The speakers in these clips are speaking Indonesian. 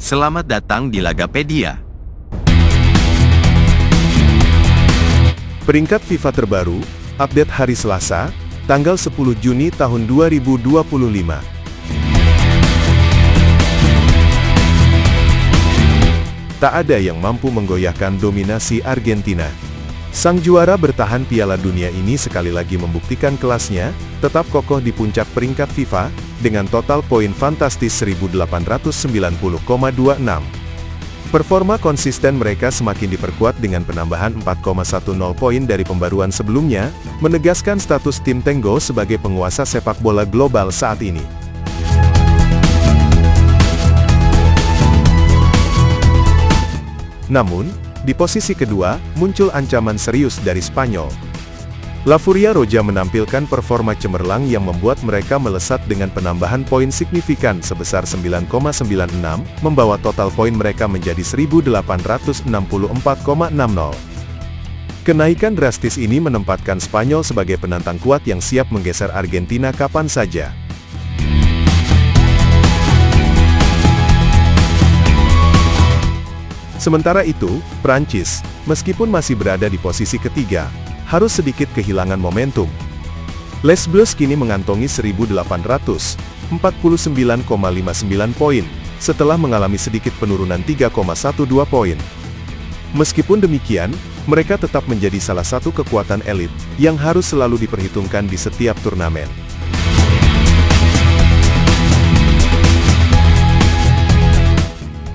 Selamat datang di Lagapedia. Peringkat FIFA terbaru, update hari Selasa, tanggal 10 Juni tahun 2025. Tak ada yang mampu menggoyahkan dominasi Argentina. Sang juara bertahan Piala Dunia ini sekali lagi membuktikan kelasnya, tetap kokoh di puncak peringkat FIFA, dengan total poin fantastis 1890,26. Performa konsisten mereka semakin diperkuat dengan penambahan 4,10 poin dari pembaruan sebelumnya, menegaskan status tim Tenggo sebagai penguasa sepak bola global saat ini. Namun, di posisi kedua, muncul ancaman serius dari Spanyol. La Furia Roja menampilkan performa cemerlang yang membuat mereka melesat dengan penambahan poin signifikan sebesar 9,96, membawa total poin mereka menjadi 1864,60. Kenaikan drastis ini menempatkan Spanyol sebagai penantang kuat yang siap menggeser Argentina kapan saja. Sementara itu, Prancis, meskipun masih berada di posisi ketiga, harus sedikit kehilangan momentum. Les Bleus kini mengantongi 1849,59 poin, setelah mengalami sedikit penurunan 3,12 poin. Meskipun demikian, mereka tetap menjadi salah satu kekuatan elit, yang harus selalu diperhitungkan di setiap turnamen.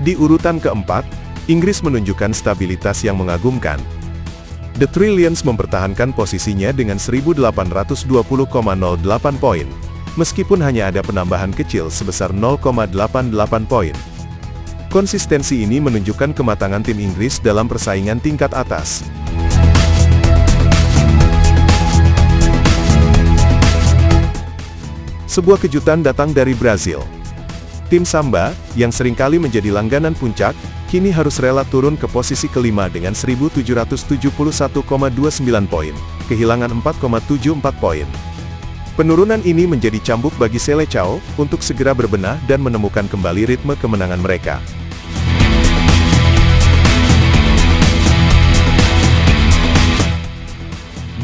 Di urutan keempat, Inggris menunjukkan stabilitas yang mengagumkan. The Trillions mempertahankan posisinya dengan 1820,08 poin, meskipun hanya ada penambahan kecil sebesar 0,88 poin. Konsistensi ini menunjukkan kematangan tim Inggris dalam persaingan tingkat atas. Sebuah kejutan datang dari Brazil. Tim Samba, yang seringkali menjadi langganan puncak, kini harus rela turun ke posisi kelima dengan 1771,29 poin, kehilangan 4,74 poin. Penurunan ini menjadi cambuk bagi Seleção, untuk segera berbenah dan menemukan kembali ritme kemenangan mereka.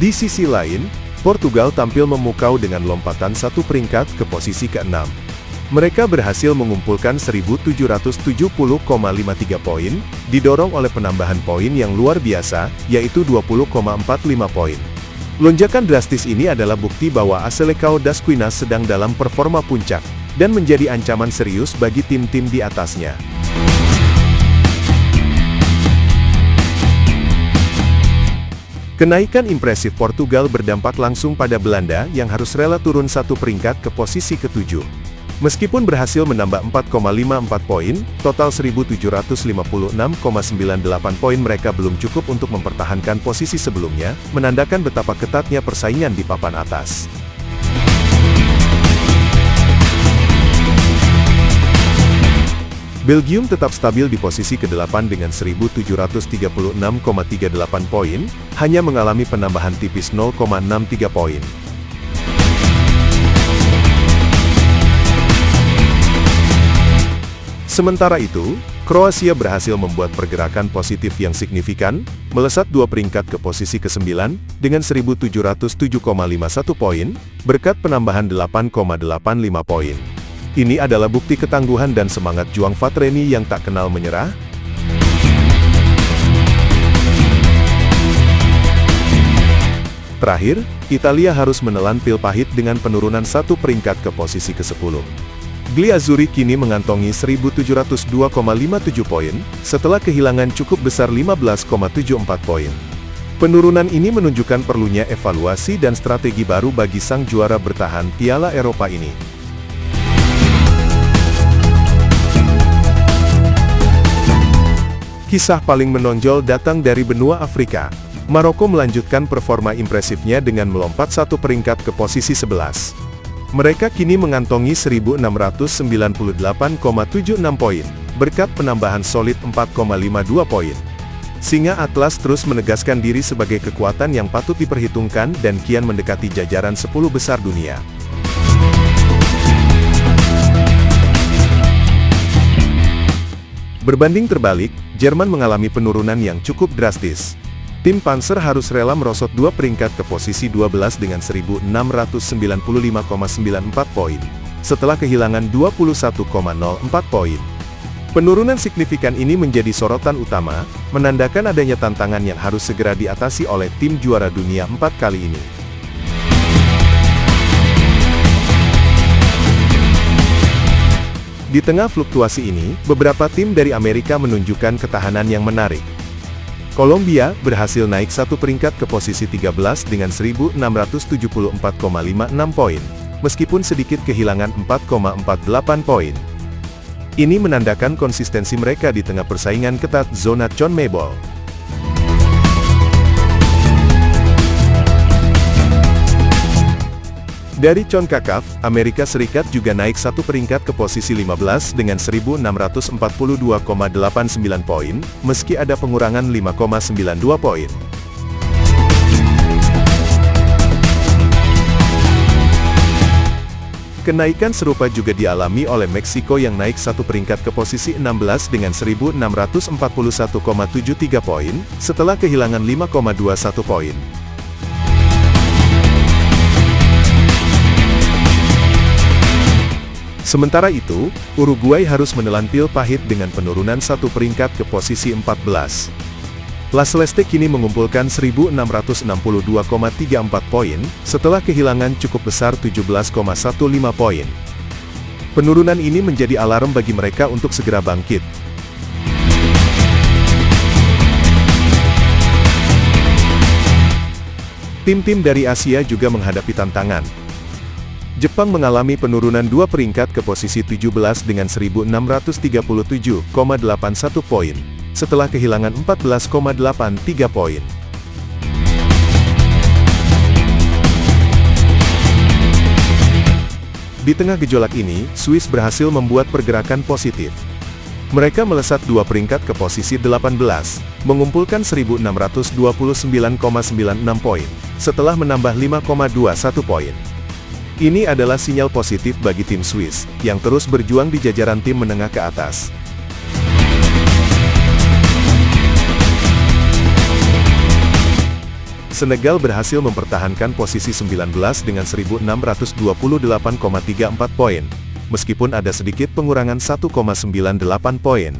Di sisi lain, Portugal tampil memukau dengan lompatan satu peringkat ke posisi ke-6. Mereka berhasil mengumpulkan 1770,53 poin, didorong oleh penambahan poin yang luar biasa, yaitu 20,45 poin. Lonjakan drastis ini adalah bukti bahwa A Seleção das Quinas sedang dalam performa puncak, dan menjadi ancaman serius bagi tim-tim di atasnya. Kenaikan impresif Portugal berdampak langsung pada Belanda yang harus rela turun satu peringkat ke posisi ke-7. Meskipun berhasil menambah 4,54 poin, total 1756,98 poin mereka belum cukup untuk mempertahankan posisi sebelumnya, menandakan betapa ketatnya persaingan di papan atas. Belgium tetap stabil di posisi ke-8 dengan 1736,38 poin, hanya mengalami penambahan tipis 0,63 poin. Sementara itu, Kroasia berhasil membuat pergerakan positif yang signifikan, melesat dua peringkat ke posisi ke-9, dengan 1707,51 poin, berkat penambahan 8,85 poin. Ini adalah bukti ketangguhan dan semangat juang Vatreni yang tak kenal menyerah. Terakhir, Italia harus menelan pil pahit dengan penurunan satu peringkat ke posisi ke-10. Gli Azzurri kini mengantongi 1702,57 poin, setelah kehilangan cukup besar 15,74 poin. Penurunan ini menunjukkan perlunya evaluasi dan strategi baru bagi sang juara bertahan Piala Eropa ini. Kisah paling menonjol datang dari benua Afrika. Maroko melanjutkan performa impresifnya dengan melompat satu peringkat ke posisi 11. Mereka kini mengantongi 1698,76 poin, berkat penambahan solid 4,52 poin. Singa Atlas terus menegaskan diri sebagai kekuatan yang patut diperhitungkan dan kian mendekati jajaran 10 besar dunia. Berbanding terbalik, Jerman mengalami penurunan yang cukup drastis. Tim Panzer harus rela merosot 2 peringkat ke posisi 12 dengan 1.695,94 poin, setelah kehilangan 21,04 poin. Penurunan signifikan ini menjadi sorotan utama, menandakan adanya tantangan yang harus segera diatasi oleh tim juara dunia 4 kali ini. Di tengah fluktuasi ini, beberapa tim dari Amerika menunjukkan ketahanan yang menarik. Kolombia berhasil naik 1 peringkat ke posisi 13 dengan 1.674,56 poin, meskipun sedikit kehilangan 4,48 poin. Ini menandakan konsistensi mereka di tengah persaingan ketat zona CONMEBOL. Dari CONCACAF, Amerika Serikat juga naik 1 peringkat ke posisi 15 dengan 1.642,89 poin, meski ada pengurangan 5,92 poin. Kenaikan serupa juga dialami oleh Meksiko yang naik 1 peringkat ke posisi 16 dengan 1.641,73 poin, setelah kehilangan 5,21 poin. Sementara itu, Uruguay harus menelan pil pahit dengan penurunan 1 peringkat ke posisi 14. La Celeste kini mengumpulkan 1.662,34 poin, setelah kehilangan cukup besar 17,15 poin. Penurunan ini menjadi alarm bagi mereka untuk segera bangkit. Tim-tim dari Asia juga menghadapi tantangan. Jepang mengalami penurunan 2 peringkat ke posisi 17 dengan 1.637,81 poin, setelah kehilangan 14,83 poin. Di tengah gejolak ini, Swiss berhasil membuat pergerakan positif. Mereka melesat 2 peringkat ke posisi 18, mengumpulkan 1.629,96 poin, setelah menambah 5,21 poin. Ini adalah sinyal positif bagi tim Swiss, yang terus berjuang di jajaran tim menengah ke atas. Senegal berhasil mempertahankan posisi 19 dengan 1.628,34 poin, meskipun ada sedikit pengurangan 1,98 poin.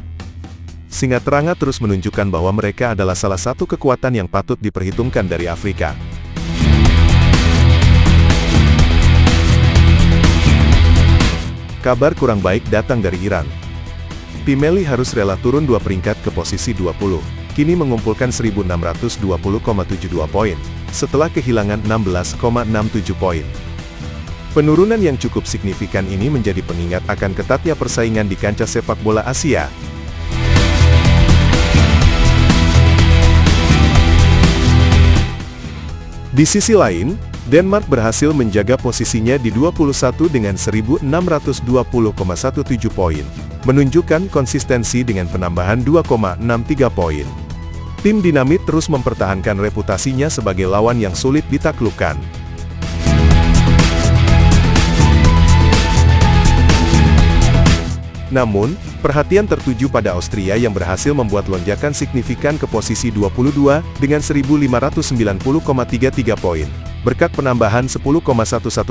Singateranga terus menunjukkan bahwa mereka adalah salah satu kekuatan yang patut diperhitungkan dari Afrika. Kabar kurang baik datang dari Iran. Tim Meli harus rela turun 2 peringkat ke posisi 20, kini mengumpulkan 1.620,72 poin, setelah kehilangan 16,67 poin. Penurunan yang cukup signifikan ini menjadi pengingat akan ketatnya persaingan di kancah sepak bola Asia. Di sisi lain, Denmark berhasil menjaga posisinya di 21 dengan 1.620,17 poin, menunjukkan konsistensi dengan penambahan 2,63 poin. Tim Dinamit terus mempertahankan reputasinya sebagai lawan yang sulit ditaklukkan. Namun, perhatian tertuju pada Austria yang berhasil membuat lonjakan signifikan ke posisi 22 dengan 1.590,33 poin, berkat penambahan 10,11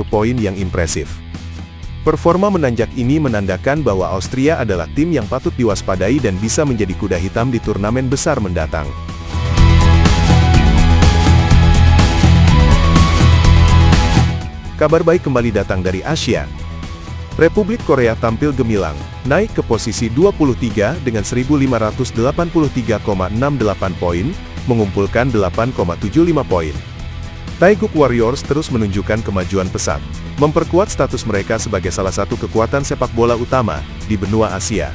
poin yang impresif. Performa menanjak ini menandakan bahwa Austria adalah tim yang patut diwaspadai dan bisa menjadi kuda hitam di turnamen besar mendatang. Kabar baik kembali datang dari Asia. Republik Korea tampil gemilang, naik ke posisi 23 dengan 1.583,68 poin, mengumpulkan 8,75 poin. Taeguk Warriors terus menunjukkan kemajuan pesat, memperkuat status mereka sebagai salah satu kekuatan sepak bola utama di benua Asia.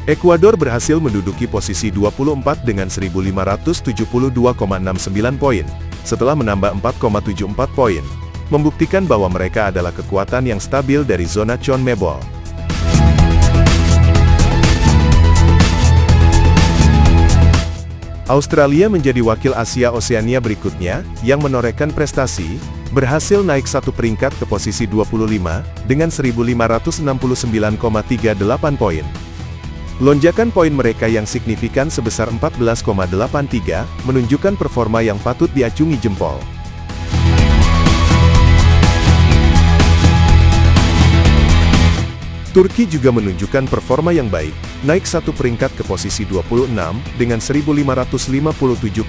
Ekuador berhasil menduduki posisi 24 dengan 1.572,69 poin, setelah menambah 4,74 poin, membuktikan bahwa mereka adalah kekuatan yang stabil dari zona CONMEBOL. Australia menjadi wakil Asia Oseania berikutnya, yang menorehkan prestasi, berhasil naik satu peringkat ke posisi 25, dengan 1569,38 poin. Lonjakan poin mereka yang signifikan sebesar 14,83, menunjukkan performa yang patut diacungi jempol. Turki juga menunjukkan performa yang baik, naik satu peringkat ke posisi 26, dengan 1557,39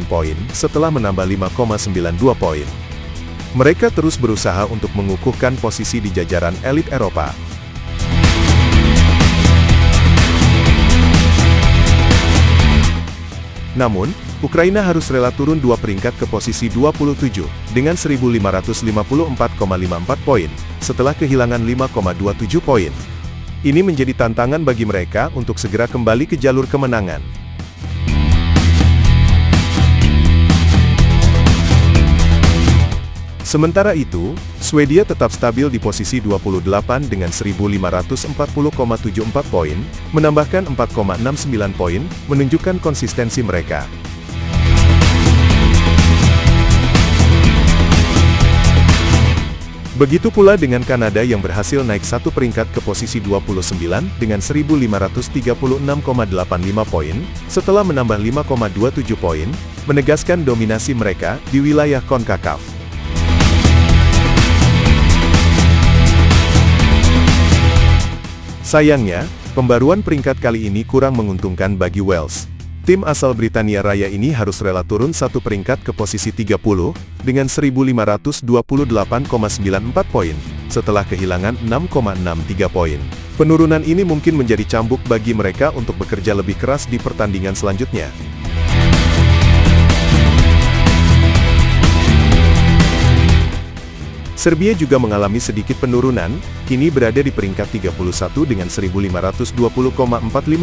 poin, setelah menambah 5,92 poin. Mereka terus berusaha untuk mengukuhkan posisi di jajaran elit Eropa. Namun, Ukraina harus rela turun dua peringkat ke posisi 27, dengan 1554,54 poin, setelah kehilangan 5,27 poin. Ini menjadi tantangan bagi mereka untuk segera kembali ke jalur kemenangan. Sementara itu, Swedia tetap stabil di posisi 28 dengan 1540,74 poin, menambahkan 4,69 poin, menunjukkan konsistensi mereka. Begitu pula dengan Kanada yang berhasil naik satu peringkat ke posisi 29 dengan 1536,85 poin, setelah menambah 5,27 poin, menegaskan dominasi mereka di wilayah CONCACAF. Sayangnya, pembaruan peringkat kali ini kurang menguntungkan bagi Wales. Tim asal Britania Raya ini harus rela turun satu peringkat ke posisi 30, dengan 1528,94 poin, setelah kehilangan 6,63 poin. Penurunan ini mungkin menjadi cambuk bagi mereka untuk bekerja lebih keras di pertandingan selanjutnya. Serbia juga mengalami sedikit penurunan, kini berada di peringkat 31 dengan 1520,45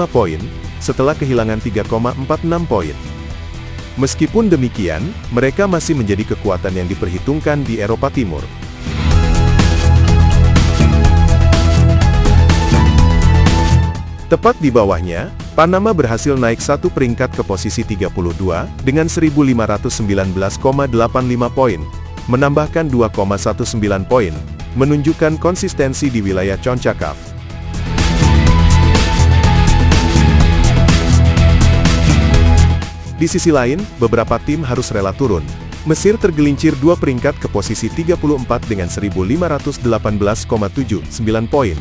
poin, setelah kehilangan 3,46 poin. Meskipun demikian, mereka masih menjadi kekuatan yang diperhitungkan di Eropa Timur. Tepat di bawahnya, Panama berhasil naik satu peringkat ke posisi 32, dengan 1519,85 poin, menambahkan 2,19 poin, menunjukkan konsistensi di wilayah CONCACAF. Di sisi lain, beberapa tim harus rela turun. Mesir tergelincir dua peringkat ke posisi 34 dengan 1518,79 poin.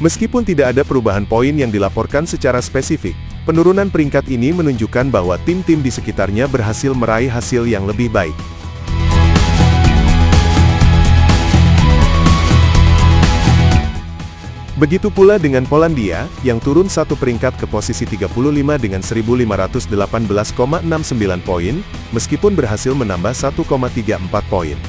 Meskipun tidak ada perubahan poin yang dilaporkan secara spesifik, penurunan peringkat ini menunjukkan bahwa tim-tim di sekitarnya berhasil meraih hasil yang lebih baik. Begitu pula dengan Polandia, yang turun satu peringkat ke posisi 35 dengan 1518,69 poin, meskipun berhasil menambah 1,34 poin.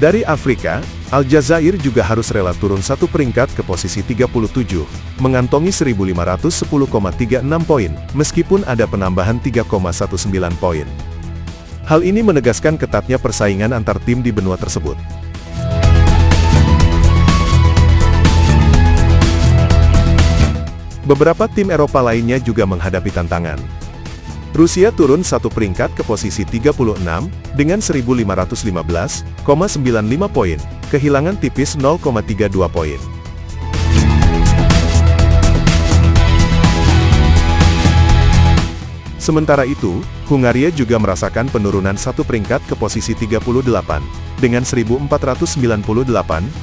Dari Afrika, Aljazair juga harus rela turun satu peringkat ke posisi 37, mengantongi 1510,36 poin, meskipun ada penambahan 3,19 poin. Hal ini menegaskan ketatnya persaingan antar tim di benua tersebut. Beberapa tim Eropa lainnya juga menghadapi tantangan. Rusia turun satu peringkat ke posisi 36, dengan 1515,95 poin, kehilangan tipis 0,32 poin. Sementara itu, Hungaria juga merasakan penurunan satu peringkat ke posisi 38, dengan 1498,65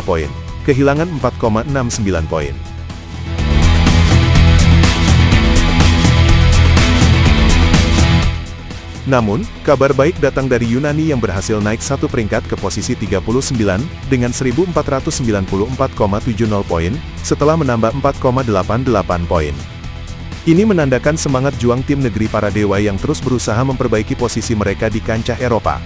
poin, kehilangan 4,69 poin. Namun, kabar baik datang dari Yunani yang berhasil naik satu peringkat ke posisi 39, dengan 1494,70 poin, setelah menambah 4,88 poin. Ini menandakan semangat juang tim negeri para dewa yang terus berusaha memperbaiki posisi mereka di kancah Eropa.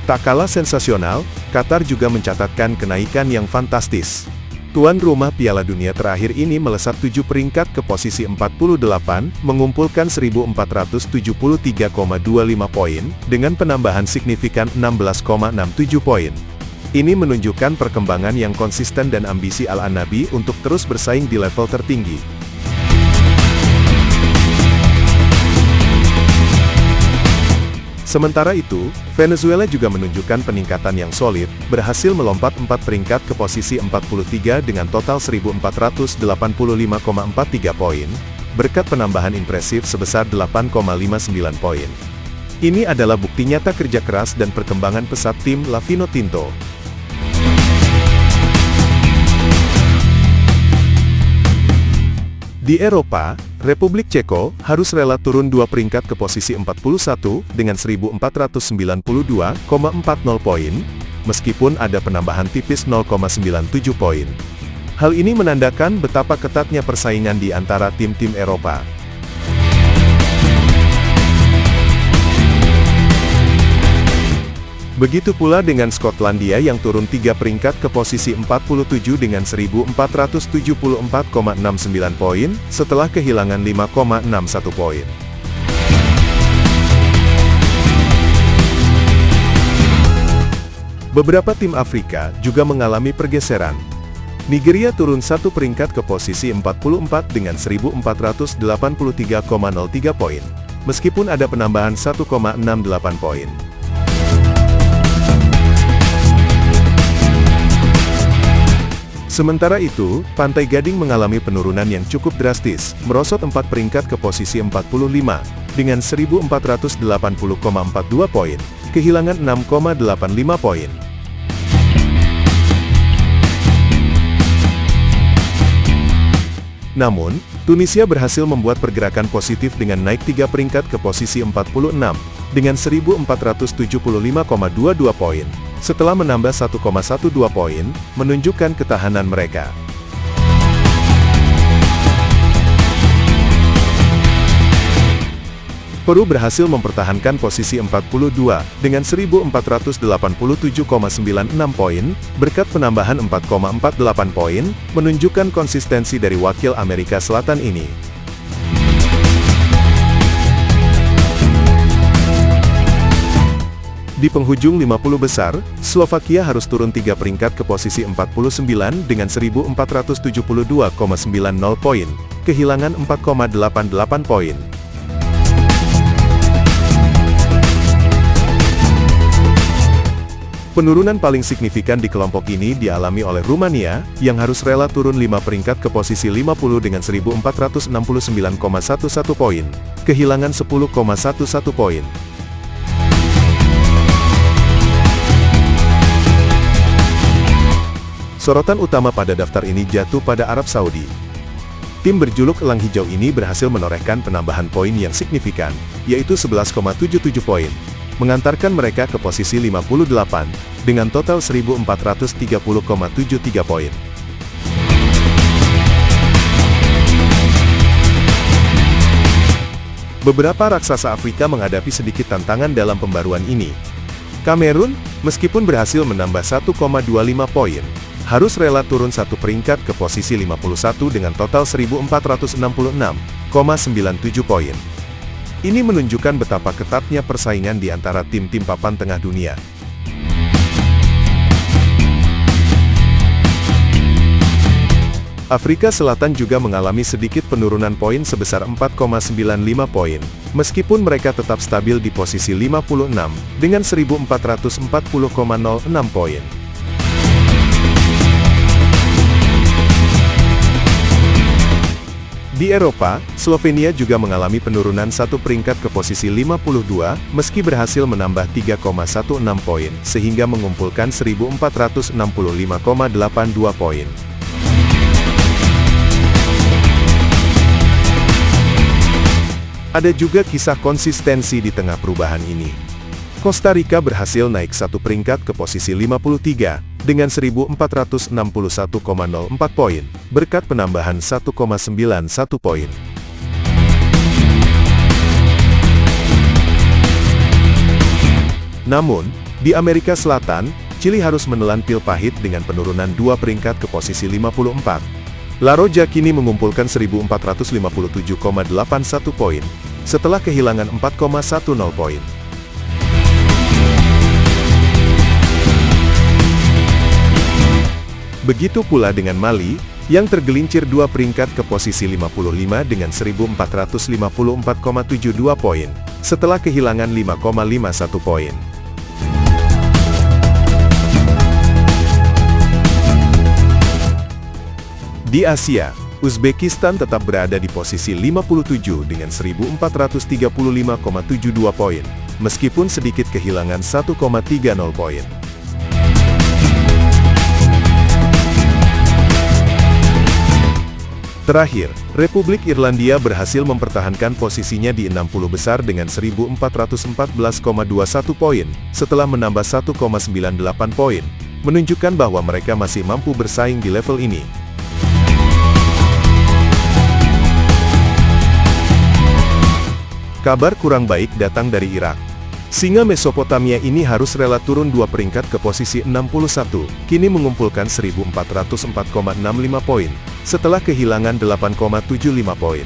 Tak kalah sensasional, Qatar juga mencatatkan kenaikan yang fantastis. Tuan rumah Piala Dunia terakhir ini melesat 7 peringkat ke posisi 48, mengumpulkan 1473,25 poin, dengan penambahan signifikan 16,67 poin. Ini menunjukkan perkembangan yang konsisten dan ambisi Al-Anabi untuk terus bersaing di level tertinggi. Sementara itu, Venezuela juga menunjukkan peningkatan yang solid, berhasil melompat 4 peringkat ke posisi 43 dengan total 1.485,43 poin, berkat penambahan impresif sebesar 8,59 poin. Ini adalah bukti nyata kerja keras dan perkembangan pesat tim La Vinotinto. Di Eropa, Republik Ceko harus rela turun 2 peringkat ke posisi 41 dengan 1.492,40 poin, meskipun ada penambahan tipis 0,97 poin. Hal ini menandakan betapa ketatnya persaingan di antara tim-tim Eropa. Begitu pula dengan Skotlandia yang turun 3 peringkat ke posisi 47 dengan 1.474,69 poin, setelah kehilangan 5,61 poin. Beberapa tim Afrika juga mengalami pergeseran. Nigeria turun 1 peringkat ke posisi 44 dengan 1.483,03 poin, meskipun ada penambahan 1,68 poin. Sementara itu, Pantai Gading mengalami penurunan yang cukup drastis, merosot 4 peringkat ke posisi 45, dengan 1.480,42 poin, kehilangan 6,85 poin. Namun, Tunisia berhasil membuat pergerakan positif dengan naik 3 peringkat ke posisi 46, dengan 1.475,22 poin, setelah menambah 1,12 poin, menunjukkan ketahanan mereka. Peru berhasil mempertahankan posisi 42, dengan 1.487,96 poin, berkat penambahan 4,48 poin, menunjukkan konsistensi dari wakil Amerika Selatan ini. Di penghujung 50 besar, Slovakia harus turun 3 peringkat ke posisi 49 dengan 1.472,90 poin, kehilangan 4,88 poin. Penurunan paling signifikan di kelompok ini dialami oleh Rumania, yang harus rela turun 5 peringkat ke posisi 50 dengan 1.469,11 poin, kehilangan 10,11 poin. Sorotan utama pada daftar ini jatuh pada Arab Saudi. Tim berjuluk Elang Hijau ini berhasil menorehkan penambahan poin yang signifikan, yaitu 11,77 poin, mengantarkan mereka ke posisi 58, dengan total 1.430,73 poin. Beberapa raksasa Afrika menghadapi sedikit tantangan dalam pembaruan ini. Kamerun, meskipun berhasil menambah 1,25 poin, harus rela turun 1 peringkat ke posisi 51 dengan total 1.466,97 poin. Ini menunjukkan betapa ketatnya persaingan di antara tim-tim papan tengah dunia. Afrika Selatan juga mengalami sedikit penurunan poin sebesar 4,95 poin, meskipun mereka tetap stabil di posisi 56, dengan 1.440,06 poin. Di Eropa, Slovenia juga mengalami penurunan 1 peringkat ke posisi 52, meski berhasil menambah 3,16 poin, sehingga mengumpulkan 1.465,82 poin. Ada juga kisah konsistensi di tengah perubahan ini. Costa Rica berhasil naik 1 peringkat ke posisi 53, dengan 1.461,04 poin, berkat penambahan 1,91 poin. Namun, di Amerika Selatan, Chili harus menelan pil pahit dengan penurunan 2 peringkat ke posisi 54. La Roja kini mengumpulkan 1.457,81 poin, setelah kehilangan 4,10 poin. Begitu pula dengan Mali, yang tergelincir 2 peringkat ke posisi 55 dengan 1454,72 poin, setelah kehilangan 5,51 poin. Di Asia, Uzbekistan tetap berada di posisi 57 dengan 1435,72 poin, meskipun sedikit kehilangan 1,30 poin. Terakhir, Republik Irlandia berhasil mempertahankan posisinya di 60 besar dengan 1414,21 poin, setelah menambah 1,98 poin, menunjukkan bahwa mereka masih mampu bersaing di level ini. Kabar kurang baik datang dari Irak. Singa Mesopotamia ini harus rela turun 2 peringkat ke posisi 61, kini mengumpulkan 1404,65 poin, setelah kehilangan 8,75 poin.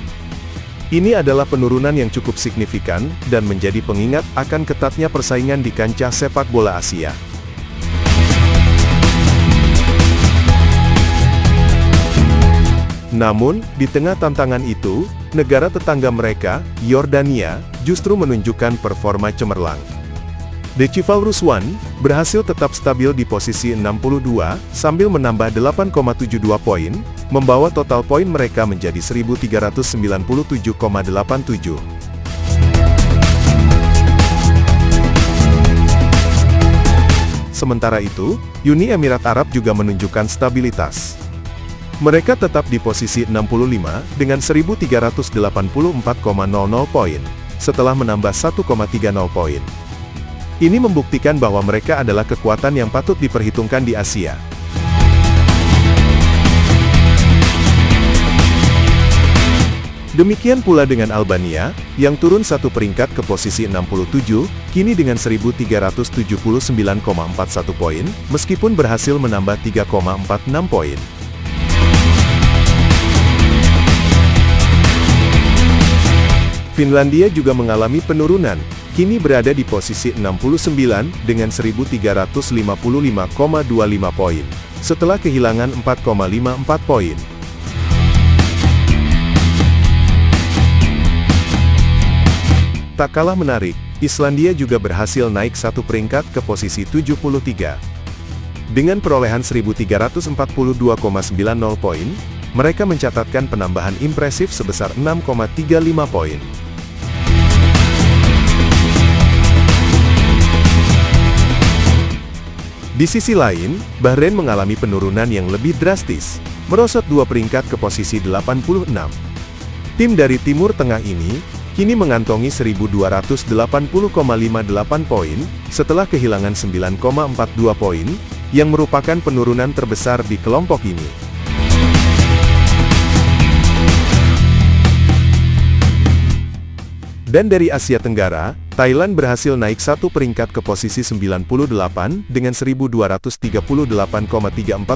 Ini adalah penurunan yang cukup signifikan, dan menjadi pengingat akan ketatnya persaingan di kancah sepak bola Asia. Namun, di tengah tantangan itu, negara tetangga mereka, Yordania, justru menunjukkan performa cemerlang. Decifalrus One berhasil tetap stabil di posisi 62, sambil menambah 8,72 poin, membawa total poin mereka menjadi 1397,87. Sementara itu, Uni Emirat Arab juga menunjukkan stabilitas. Mereka tetap di posisi 65 dengan 1384,00 poin, setelah menambah 1,30 poin. Ini membuktikan bahwa mereka adalah kekuatan yang patut diperhitungkan di Asia. Demikian pula dengan Albania, yang turun 1 peringkat ke posisi 67, kini dengan 1379,41 poin, meskipun berhasil menambah 3,46 poin. Finlandia juga mengalami penurunan, kini berada di posisi 69 dengan 1355,25 poin, setelah kehilangan 4,54 poin. Tak kalah menarik, Islandia juga berhasil naik 1 peringkat ke posisi 73. Dengan perolehan 1342,90 poin, mereka mencatatkan penambahan impresif sebesar 6,35 poin. Di sisi lain, Bahrain mengalami penurunan yang lebih drastis, merosot 2 peringkat ke posisi 86. Tim dari Timur Tengah ini, kini mengantongi 1280,58 poin, setelah kehilangan 9,42 poin, yang merupakan penurunan terbesar di kelompok ini. Dan dari Asia Tenggara, Thailand berhasil naik 1 peringkat ke posisi 98 dengan 1238,34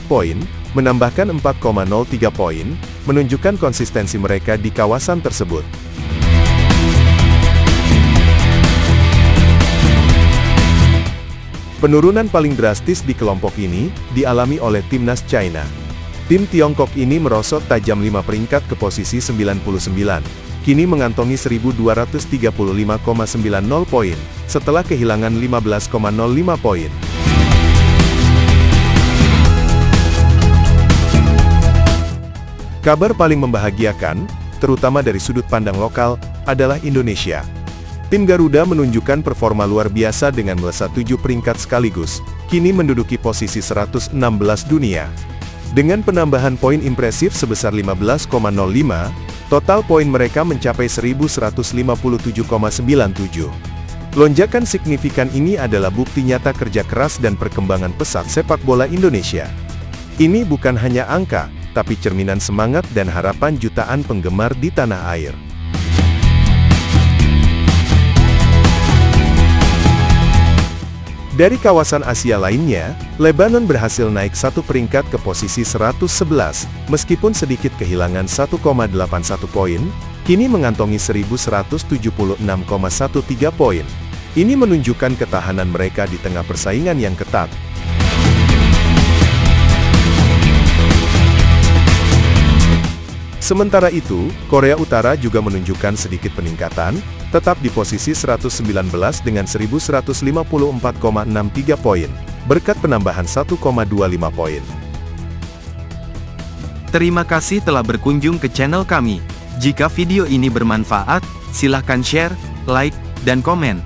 poin, menambahkan 4,03 poin, menunjukkan konsistensi mereka di kawasan tersebut. Penurunan paling drastis di kelompok ini, dialami oleh timnas China. Tim Tiongkok ini merosot tajam 5 peringkat ke posisi 99. Kini mengantongi 1235,90 poin, setelah kehilangan 15,05 poin. Kabar paling membahagiakan, terutama dari sudut pandang lokal, adalah Indonesia. Tim Garuda menunjukkan performa luar biasa dengan melesat 7 peringkat sekaligus, kini menduduki posisi 116 dunia. Dengan penambahan poin impresif sebesar 15,05, total poin mereka mencapai 1157,97. Lonjakan signifikan ini adalah bukti nyata kerja keras dan perkembangan pesat sepak bola Indonesia. Ini bukan hanya angka, tapi cerminan semangat dan harapan jutaan penggemar di tanah air. Dari kawasan Asia lainnya, Lebanon berhasil naik 1 peringkat ke posisi 111, meskipun sedikit kehilangan 1,81 poin, kini mengantongi 1176,13 poin. Ini menunjukkan ketahanan mereka di tengah persaingan yang ketat. Sementara itu, Korea Utara juga menunjukkan sedikit peningkatan, tetap di posisi 119 dengan 1154,63 poin, berkat penambahan 1,25 poin. Terima kasih telah berkunjung ke channel kami. Jika video ini bermanfaat, silahkan share, like, dan komen.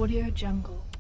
Audio Jungle.